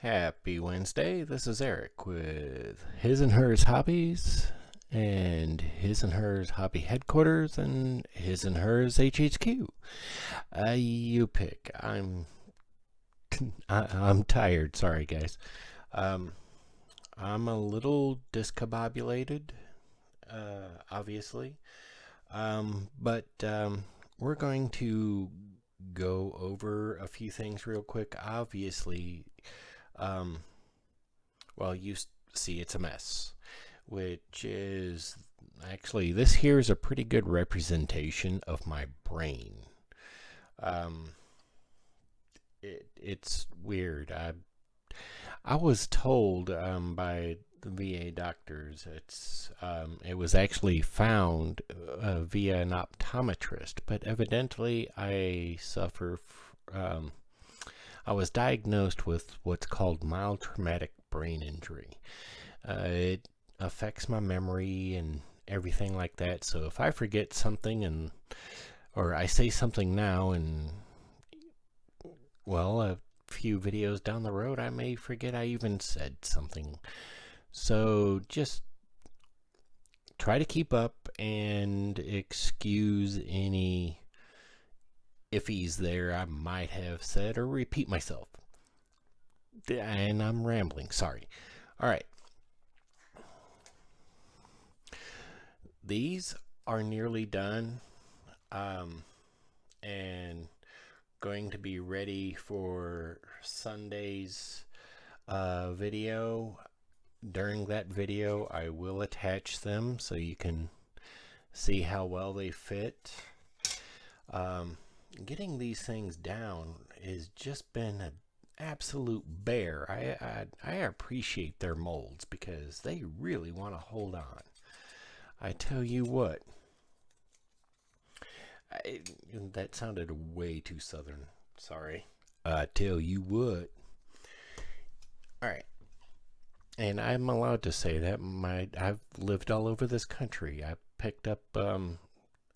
Happy Wednesday. This is Eric with His and Hers Hobbies and His and Hers Hobby Headquarters and His and Hers HHQ. You pick. I'm tired. Sorry, guys. Um, I'm a little discombobulated, obviously. But we're going to go over a few things real quick. Obviously, um, well, you see it's a mess, which is actually, this here is a pretty good representation of my brain. Um, it's weird. I was told by the VA doctors it was actually found via an optometrist, but evidently I was diagnosed with what's called mild traumatic brain injury. It affects my memory and everything like that. So if I forget something or I say something now and well, a few videos down the road, I may forget I even said something. So just try to keep up and excuse any iffies there I might have said or repeat myself. And I'm rambling, sorry. All right. These are nearly done and going to be ready for Sunday's video. During that video, I will attach them so you can see how well they fit. Getting these things down has just been an absolute bear. I appreciate their molds because they really want to hold on. I tell you what, that sounded way too southern. Sorry. I tell you what. All right. And I'm allowed to say that I've lived all over this country. I've picked up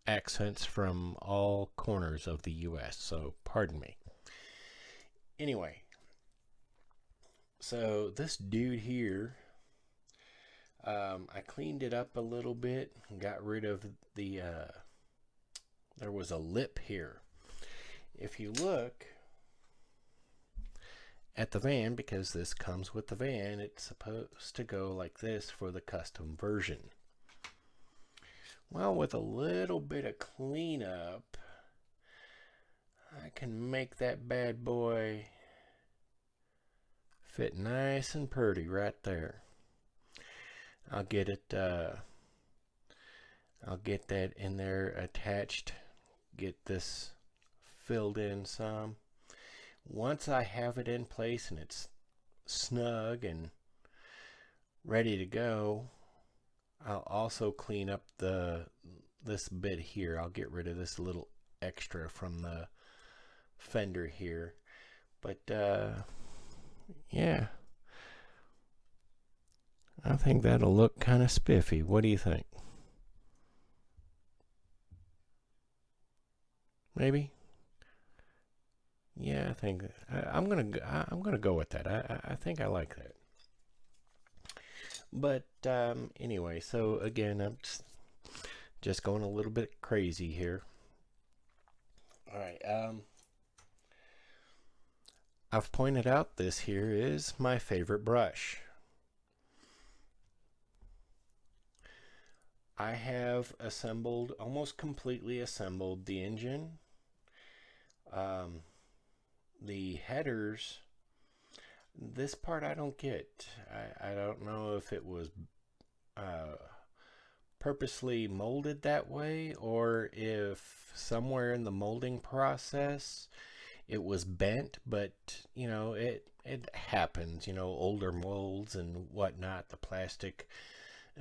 accents from all corners of the U.S., so pardon me. Anyway, so this dude here, I cleaned it up a little bit and got rid of there was a lip here. If you look at the van, because this comes with the van, it's supposed to go like this for the custom version. Well, with a little bit of cleanup, I can make that bad boy fit nice and pretty right there. I'll get that in there attached, get this filled in some. Once I have it in place and it's snug and ready to go, I'll also clean up this bit here. I'll get rid of this little extra from the fender here. But yeah, I think that'll look kind of spiffy. What do you think? Maybe? Yeah, I think I'm gonna go with that. I think I like that. But anyway, so again, I'm just going a little bit crazy here. All right. I've pointed out this here is my favorite brush. I have almost completely assembled the engine. The headers, this part I don't get. I don't know if it was purposely molded that way or if somewhere in the molding process it was bent, but it happens, older molds and whatnot. The plastic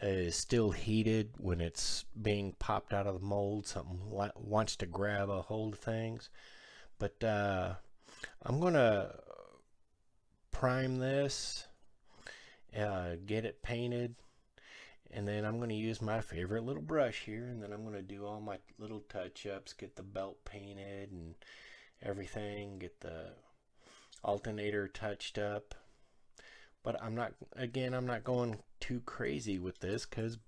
is still heated when it's being popped out of the mold. Something wants to grab a hold of things. But I'm going to prime this, get it painted, and then I'm going to use my favorite little brush here, and then I'm going to do all my little touch-ups, get the belt painted and everything, get the alternator touched up. But I'm not going too crazy with this because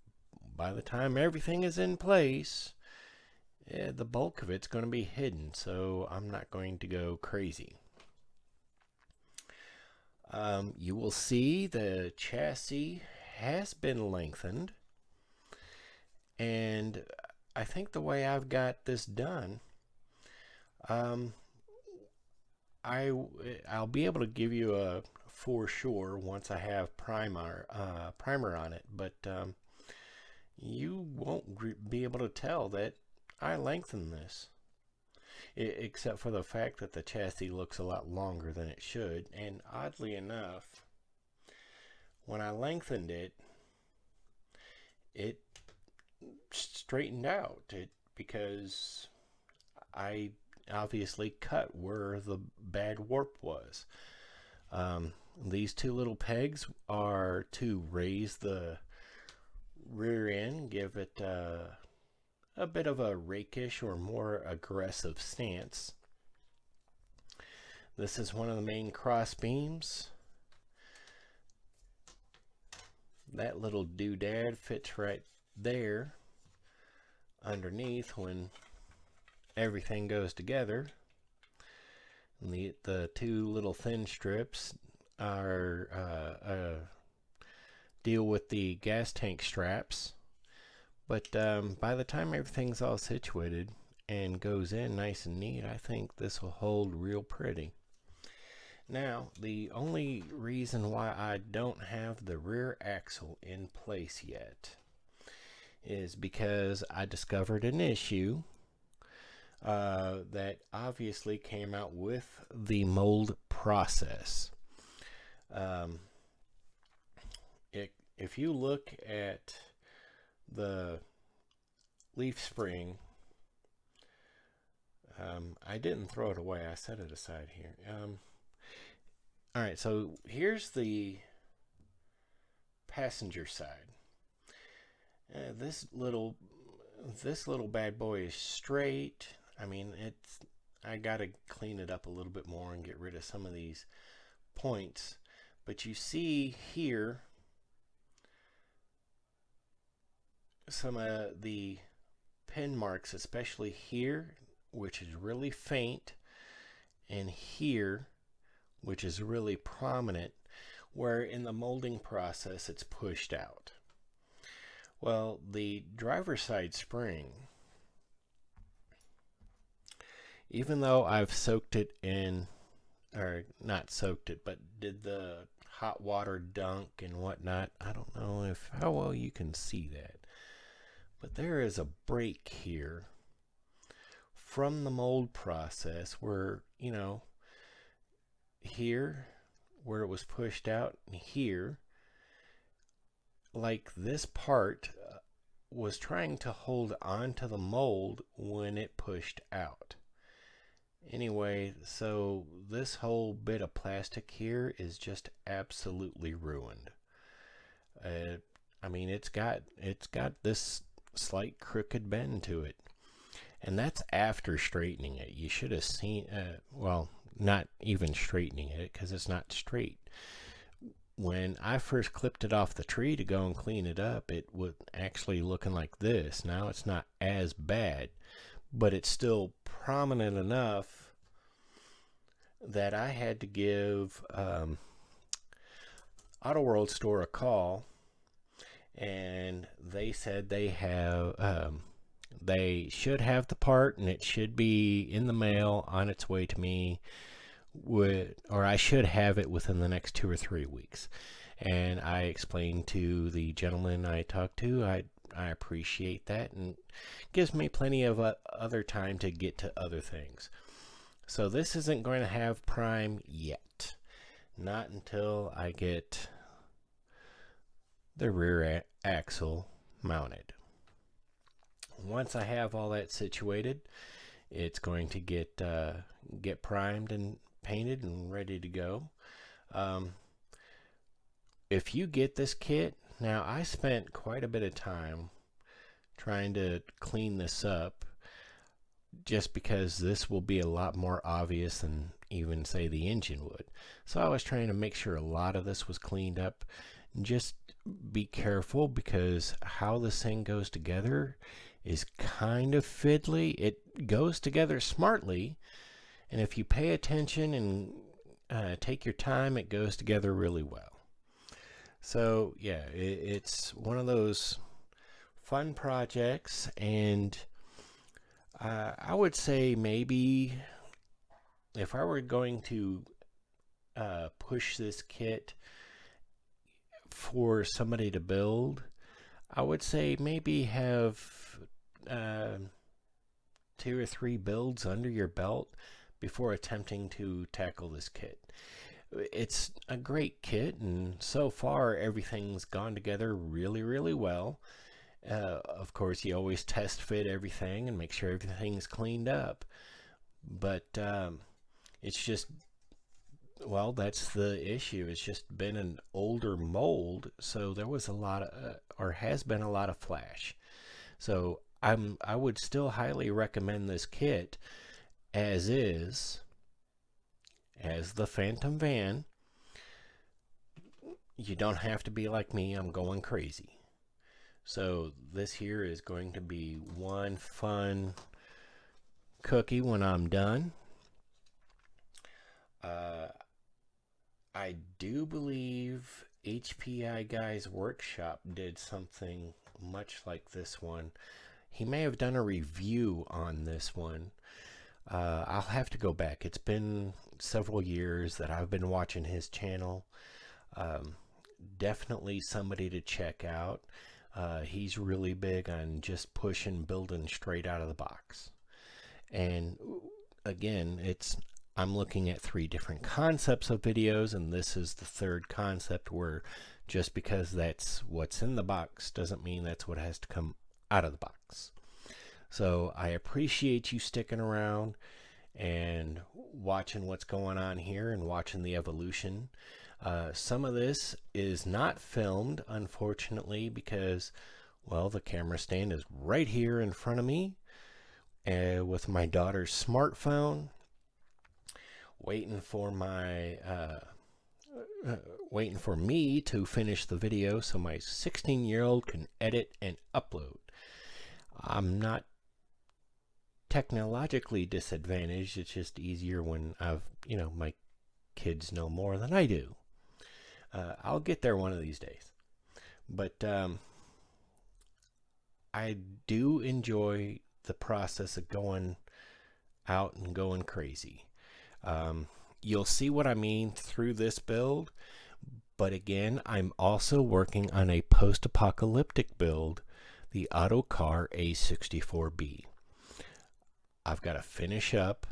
by the time everything is in place, the bulk of it's going to be hidden. So I'm not going to go crazy. You will see the chassis has been lengthened. And I think the way I've got this done, um, I'll be able to give you a for sure once I have primer on it, but you won't be able to tell that I lengthened this, except for the fact that the chassis looks a lot longer than it should. And oddly enough, when I lengthened it, it straightened out. Because I obviously cut where the bad warp was. These two little pegs are to raise the rear end, give it a bit of a rakish or more aggressive stance. This is one of the main cross beams. That little doodad fits right there underneath when everything goes together. And the two little thin strips are deal with the gas tank straps. But by the time everything's all situated and goes in nice and neat, I think this will hold real pretty. Now, the only reason why I don't have the rear axle in place yet is because I discovered an issue that obviously came out with the mold process. If you look at the leaf spring, I didn't throw it away, I set it aside here. Alright, so here's the passenger side. This little bad boy is straight. I mean, I gotta clean it up a little bit more and get rid of some of these points. But you see here some of the pin marks, especially here, which is really faint, and here, which is really prominent, where in the molding process it's pushed out. Well, the driver's side spring, even though I've soaked it in, or not soaked it, but did the hot water dunk and whatnot, I don't know how well you can see that, but there is a break here from the mold process where, you know, here where it was pushed out, and here, like this part was trying to hold on to the mold when it pushed out. Anyway, so this whole bit of plastic here is just absolutely ruined. I mean, it's got this slight crooked bend to it, and that's after straightening it. You should have seen, well, not even straightening it because it's not straight. When I first clipped it off the tree to go and clean it up, it was actually looking like this. Now it's not as bad, but it's still prominent enough that I had to give Auto World store a call, and they said they should have the part, and it should be in the mail on its way to me, or I should have it within the next 2 or 3 weeks. And I explained to the gentleman I talked to, I appreciate that, and gives me plenty of other time to get to other things. So this isn't going to have prime yet, not until I get the rear axle mounted. Once I have all that situated, it's going to get primed and painted and ready to go. If you get this kit, now I spent quite a bit of time trying to clean this up, just because this will be a lot more obvious than even say the engine would. So I was trying to make sure a lot of this was cleaned up. Just be careful, because how this thing goes together is kind of fiddly. It goes together smartly, and if you pay attention and take your time, it goes together really well. So yeah, it's one of those fun projects, and I would say maybe if I were going to push this kit for somebody to build, I would say maybe have uh, 2 or 3 builds under your belt before attempting to tackle this kit. It's a great kit, and so far everything's gone together really, really well. Of course, you always test fit everything and make sure everything's cleaned up. But it's just, well, that's the issue. It's just been an older mold, so there was a lot of, or has been a lot of flash. So I would still highly recommend this kit as is, as the Phantom Van. You don't have to be like me. I'm going crazy. So this here is going to be one fun cookie when I'm done. I do believe HPI Guy's Workshop did something much like this one. He may have done a review on this one. I'll have to go back. It's been several years that I've been watching his channel. Definitely somebody to check out. He's really big on just pushing, building straight out of the box. And again, I'm looking at 3 different concepts of videos, and this is the 3rd concept, where just because that's what's in the box doesn't mean that's what has to come out of the box. So I appreciate you sticking around and watching what's going on here and watching the evolution. Some of this is not filmed, unfortunately, because, well, the camera stand is right here in front of me with my daughter's smartphone, waiting for me to finish the video so my 16-year-old can edit and upload. I'm not technologically disadvantaged. It's just easier when my kids know more than I do. I'll get there one of these days. But I do enjoy the process of going out and going crazy. You'll see what I mean through this build, but again, I'm also working on a post-apocalyptic build, the Autocar A64B. I've got to finish up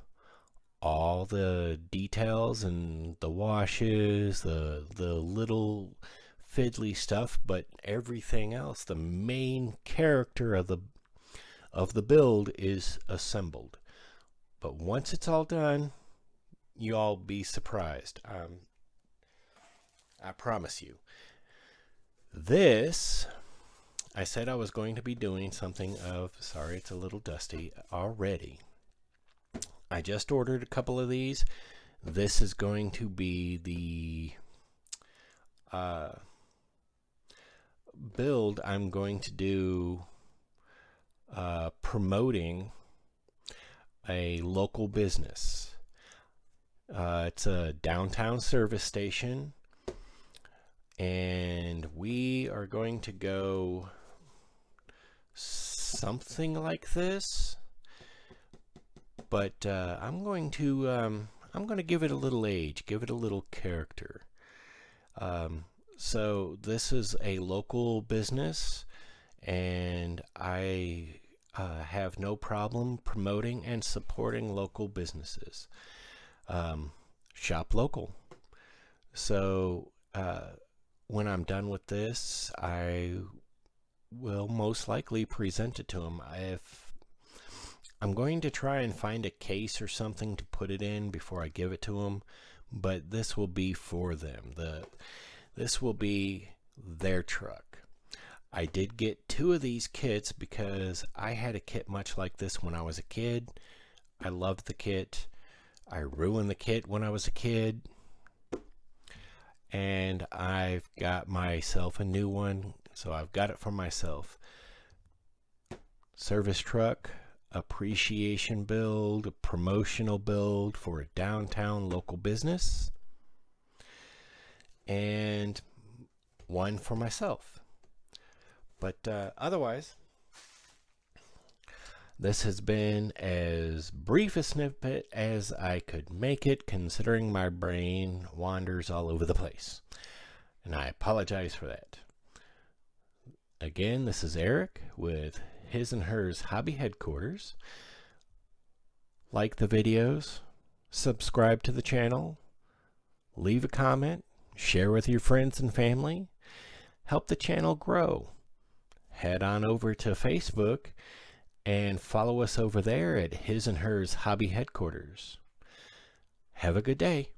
all the details and the washes, the little fiddly stuff, but everything else, the main character of the build is assembled. But once it's all done, you all be surprised. I promise you. This, I said I was going to be doing something of, sorry, it's a little dusty already. I just ordered a couple of these. This is going to be the build I'm going to do promoting a local business. It's a downtown service station, and we are going to go something like this, but I'm going to give it a little age, give it a little character. So this is a local business, and I have no problem promoting and supporting local businesses. Shop local. So when I'm done with this, I will most likely present it to them. I'm going to try and find a case or something to put it in before I give it to them, but this will be for them. This will be their truck. I did get 2 of these kits because I had a kit much like this when I was a kid. I loved the kit. I ruined the kit when I was a kid. And I've got myself a new one, so I've got it for myself. Service truck, appreciation build, promotional build for a downtown local business, and one for myself. But otherwise, this has been as brief a snippet as I could make it, considering my brain wanders all over the place. And I apologize for that. Again, this is Eric with His&Hers Hobby Headquarters. Like the videos, subscribe to the channel, leave a comment, share with your friends and family, help the channel grow. Head on over to Facebook and follow us over there at His&Hers Hobby Headquarters. Have a good day.